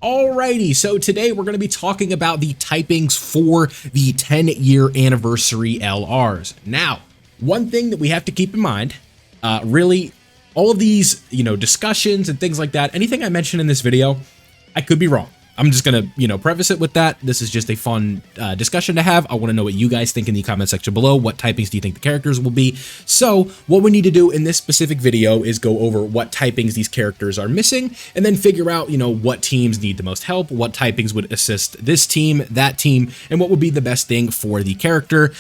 Alrighty, so today we're going to be talking about the typings for the 10-year anniversary LRs. Now, one thing that we have to keep in mind, really, all of these, discussions and things like that, anything I mention in this video, I could be wrong. I'm just going to, preface it with that. This is just a fun discussion to have. I want to know what you guys think in the comment section below. What typings do you think the characters will be? So what we need to do in this specific video is go over what typings these characters are missing and then figure out, what teams need the most help, what typings would assist this team, that team, and what would be the best thing for the character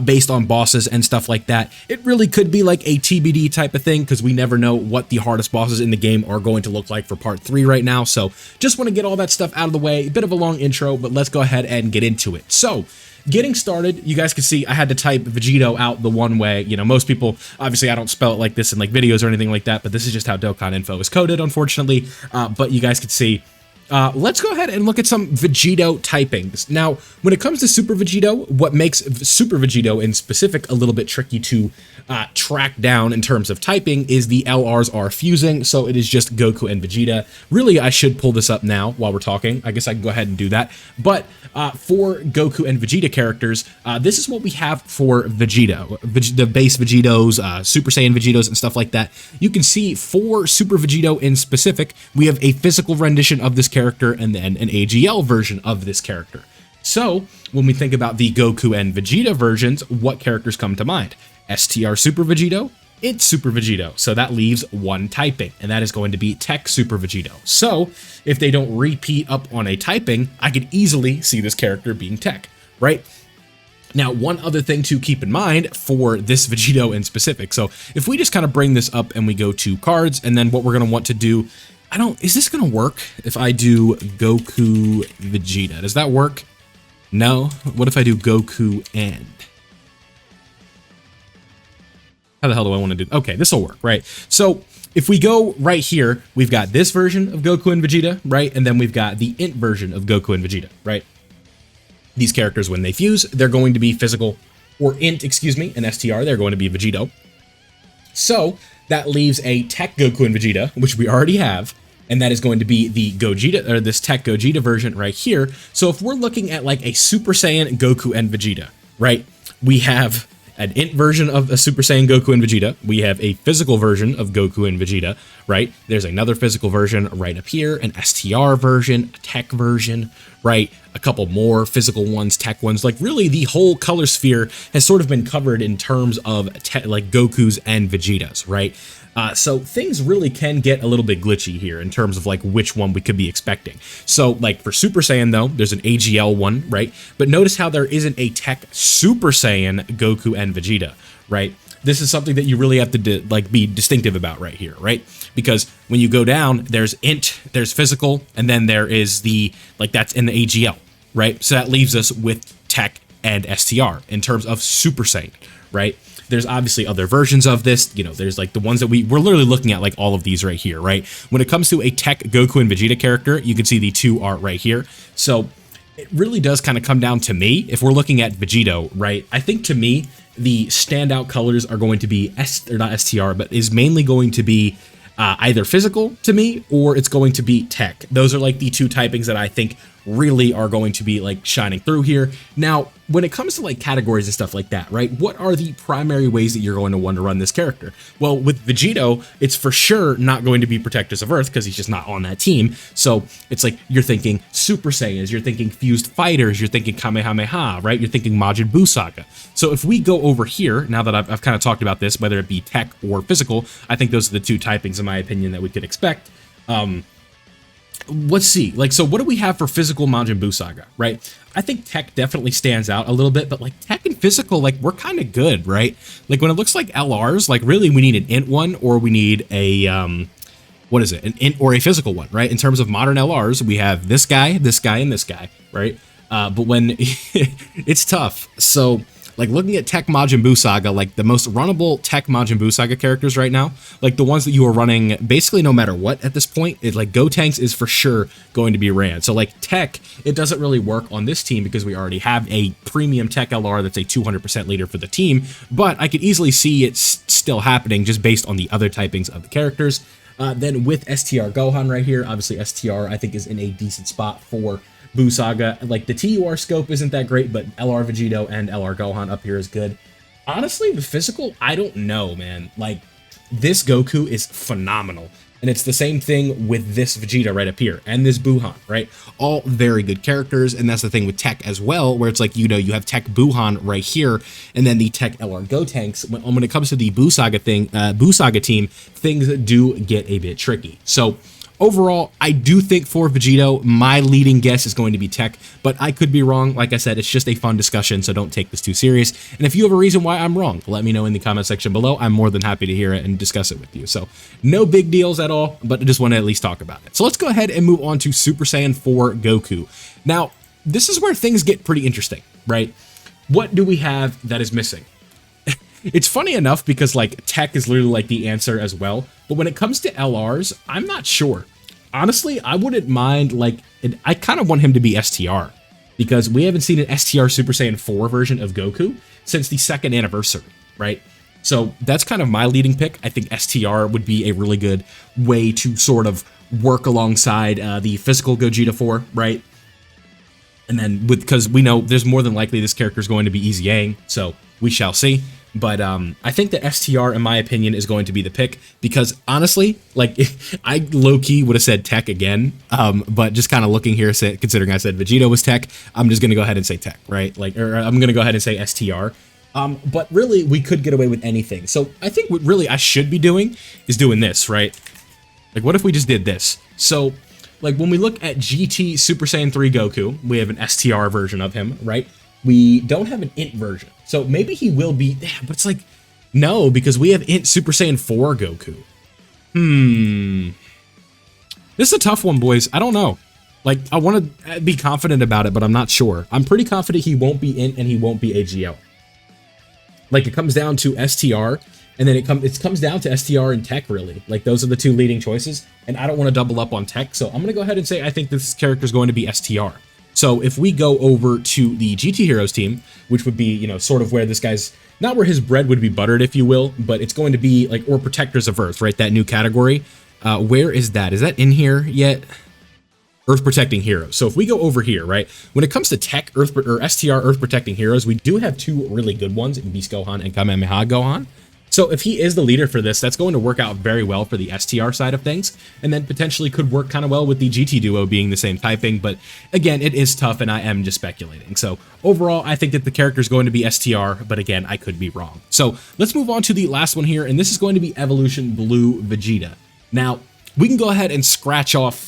based on bosses and stuff like that. It really could be like a TBD type of thing because we never know what the hardest bosses in the game are going to look like for part 3 right now. So just want to get all that stuff out of the way. A bit of a long intro, but let's go ahead and get into it. So getting started, you guys can see I had to type Vegito out the one way. Most people, obviously I don't spell it like this in like videos or anything like that, but this is just how Dokkan info is coded, unfortunately. But you guys can see, let's go ahead and look at some Vegito typings. Now, when it comes to Super Vegito, what makes Super Vegito in specific a little bit tricky to track down in terms of typing is the LRs are fusing, so it is just Goku and Vegeta. Really, I should pull this up now while we're talking. I guess I can go ahead and do that. But for Goku and Vegeta characters, this is what we have for Vegito. The base Vegitos, Super Saiyan Vegitos, and stuff like that. You can see for Super Vegito in specific, we have a physical rendition of this character and then an AGL version of this character. So when we think about the Goku and Vegeta versions, what characters come to mind? STR Super Vegito, it's Super Vegito. So that leaves one typing, and that is going to be Tech Super Vegito. So if they don't repeat up on a typing, I could easily see this character being Tech, right? Now, one other thing to keep in mind for this Vegito in specific. So if we just kind of bring this up and we go to cards, and then what we're going to want to do, is this going to work if I do Goku Vegeta? Does that work? No. What if I do Goku and? How the hell do I want to do? Okay, this will work, right? So if we go right here, we've got this version of Goku and Vegeta, right? And then we've got the int version of Goku and Vegeta, right? These characters, when they fuse, they're going to be physical, or int, excuse me, and STR, they're going to be Vegito. So that leaves a Tech Goku and Vegeta, which we already have, and that is going to be the Gogeta, or this Tech Gogeta version right here. So if we're looking at like a Super Saiyan Goku and Vegeta, right? We have an int version of a Super Saiyan Goku and Vegeta. We have a physical version of Goku and Vegeta, right? There's another physical version right up here, an STR version, a Tech version, right? A couple more physical ones, Tech ones. Like really the whole color sphere has sort of been covered in terms of like Goku's and Vegeta's, right? So things really can get a little bit glitchy here in terms of like which one we could be expecting. So like for Super Saiyan though, there's an AGL one, right? But notice how there isn't a Tech Super Saiyan Goku and Vegeta, right? This is something that you really have to be distinctive about right here, right? Because when you go down, there's int, there's physical, and then there is that's in the AGL, right? So that leaves us with Tech and STR in terms of Super Saiyan, right? There's obviously other versions of this, there's like the ones that we're literally looking at, like all of these right here, right? When it comes to a Tech Goku and Vegeta character, you can see the two are right here. So it really does kind of come down to me. If we're looking at Vegito, right? I think to me, the standout colors are going to be not STR, but is mainly going to be either physical to me, or it's going to be Tech. Those are like the two typings that I think really are going to be like shining through here. Now, when it comes to like categories and stuff like that, right? What are the primary ways that you're going to want to run this character? Well, with Vegito, it's for sure not going to be Protectors of Earth because he's just not on that team. So it's like you're thinking Super Saiyans, you're thinking Fused Fighters, you're thinking Kamehameha, right? You're thinking Majin Buu Saga. So if we go over here, now that I've kind of talked about this, whether it be Tech or physical, I think those are the two typings in my opinion that we could expect. Let's see, so what do we have for physical Majin Buu Saga, right? I think Tech definitely stands out a little bit, but like Tech and physical, we're kind of good, right? Like when it looks like LRs, really we need an int one, or we need a, what is it? An int or a physical one, right? In terms of modern LRs, we have this guy, and this guy, right? But when it's tough. So looking at Tech Majin Buu Saga, the most runnable Tech Majin Buu Saga characters right now, the ones that you are running basically no matter what at this point, is Gotenks is for sure going to be ran. So Tech, it doesn't really work on this team because we already have a premium Tech LR that's a 200% leader for the team, but I could easily see it still happening just based on the other typings of the characters. Then with STR Gohan right here, obviously STR I think is in a decent spot for Buu Saga. Like the TUR scope isn't that great, but LR Vegito and LR Gohan up here is good. Honestly, the physical, I don't know, man. Like, this Goku is phenomenal. And it's the same thing with this Vegeta right up here and this Buuhan, right? All very good characters. And that's the thing with Tech as well, where it's like, you know, you have Tech Buuhan right here and then the Tech LR Gotenks. When it comes to the Buu Saga team, things do get a bit tricky. So overall, I do think for Vegito, my leading guess is going to be Tech, but I could be wrong. Like I said, it's just a fun discussion, so don't take this too serious. And if you have a reason why I'm wrong, let me know in the comment section below. I'm more than happy to hear it and discuss it with you. So no big deals at all, but I just want to at least talk about it. So let's go ahead and move on to Super Saiyan 4 Goku. Now, this is where things get pretty interesting, right? What do we have that is missing? It's funny enough because like Tech is literally like the answer as well. But when it comes to LRs, I'm not sure. Honestly, I wouldn't mind like, I kind of want him to be STR because we haven't seen an STR Super Saiyan 4 version of Goku since the 2nd anniversary, right? So that's kind of my leading pick. I think STR would be a really good way to sort of work alongside the physical Gogeta 4, right? And then because we know there's more than likely this character is going to be Easy Yang, so we shall see. But I think that STR, in my opinion, is going to be the pick because honestly, like I low-key would have said Tech again, but just kind of looking here, considering I said Vegito was Tech, I'm just going to go ahead and say Tech, right? Like, or I'm going to go ahead and say STR. But really, we could get away with anything. So I think what really I should be doing is doing this, right? Like, what if we just did this? So, like, when we look at GT Super Saiyan 3 Goku, we have an STR version of him, right? We don't have an INT version. So maybe he will be, but it's like, no, because we have INT Super Saiyan 4 Goku. This is a tough one, boys. I don't know. Like, I want to be confident about it, but I'm not sure. I'm pretty confident he won't be INT and he won't be AGL. Like, it comes down to STR, and then it comes down to STR and Tech, really. Like, those are the two leading choices, and I don't want to double up on Tech, so I'm going to go ahead and say I think this character is going to be STR. So if we go over to the GT Heroes team, which would be, you know, sort of where this guy's, not where his bread would be buttered, if you will, but it's going to be like, or Protectors of Earth, right? That new category. Where is that? Is that in here yet? Earth Protecting Heroes. So if we go over here, right? When it comes to Tech, STR Earth Protecting Heroes, we do have two really good ones in Beast Gohan and Kamehameha Gohan. So if he is the leader for this, that's going to work out very well for the STR side of things, and then potentially could work kind of well with the GT duo being the same typing, but again, it is tough, and I am just speculating. So overall, I think that the character is going to be STR, but again, I could be wrong. So let's move on to the last one here, and this is going to be Evolution Blue Vegeta. Now, we can go ahead and scratch off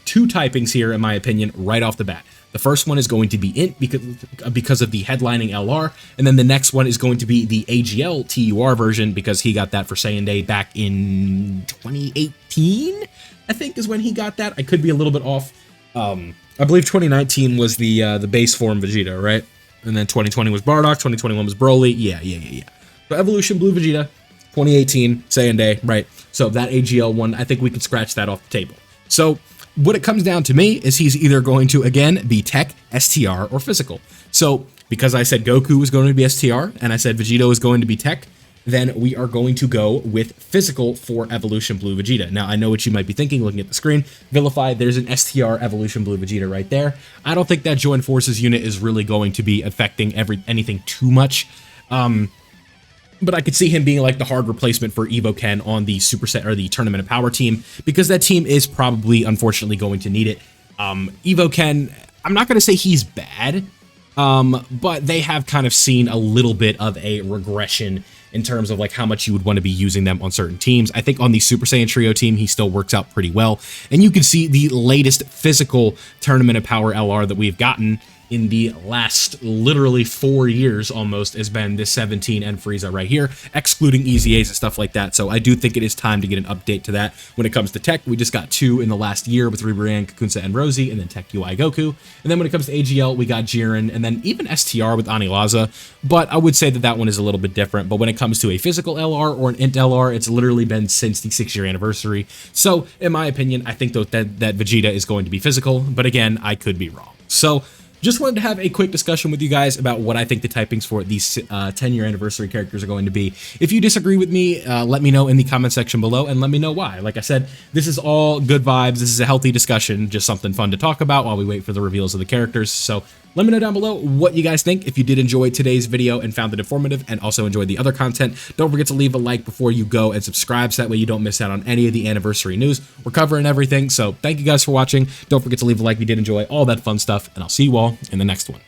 two typings here, in my opinion, right off the bat. The first one is going to be INT because of the headlining LR, and then the next one is going to be the AGL TUR version because he got that for Saiyan Day back in 2018, I think is when he got that. I could be a little bit off. I believe 2019 was the base form Vegeta, right? And then 2020 was Bardock, 2021 was Broly. Yeah. So Evolution Blue Vegeta, 2018, Saiyan Day, right? So that AGL one, I think we could scratch that off the table. So what it comes down to me is he's either going to, again, be Tech, STR, or Physical. So because I said Goku was going to be STR, and I said Vegito is going to be Tech, then we are going to go with Physical for Evolution Blue Vegeta. Now, I know what you might be thinking looking at the screen. Vilify, there's an STR Evolution Blue Vegeta right there. I don't think that Joint Forces unit is really going to be affecting anything too much. But I could see him being like the hard replacement for Evo Ken on the Superset or the Tournament of Power team, because that team is probably, unfortunately, going to need it. Evo Ken, I'm not going to say he's bad, but they have kind of seen a little bit of a regression in terms of like how much you would want to be using them on certain teams. I think on the Super Saiyan Trio team, he still works out pretty well. And you can see the latest physical Tournament of Power LR that we've gotten in the last literally 4 years almost has been this 17 and Frieza right here, excluding Easy A's and stuff like that. So I do think it is time to get an update to that. When it comes to Tech, we just got 2 in the last year with Ribrian, Kakunsa, and Rosie, and then Tech UI Goku. And then when it comes to AGL, we got Jiren, and then even STR with Anilaza. But I would say that that one is a little bit different. But when it comes to a physical LR or an INT LR, it's literally been since the 6-year anniversary. So in my opinion, I think that Vegeta is going to be physical. But again, I could be wrong. So just wanted to have a quick discussion with you guys about what I think the typings for these 10-year anniversary characters are going to be. If you disagree with me, let me know in the comment section below and let me know why. Like I said, this is all good vibes. This is a healthy discussion, just something fun to talk about while we wait for the reveals of the characters. So let me know down below what you guys think. If you did enjoy today's video and found it informative and also enjoyed the other content, don't forget to leave a like before you go and subscribe so that way you don't miss out on any of the anniversary news. We're covering everything, so thank you guys for watching. Don't forget to leave a like if you did enjoy all that fun stuff, and I'll see you all in the next one.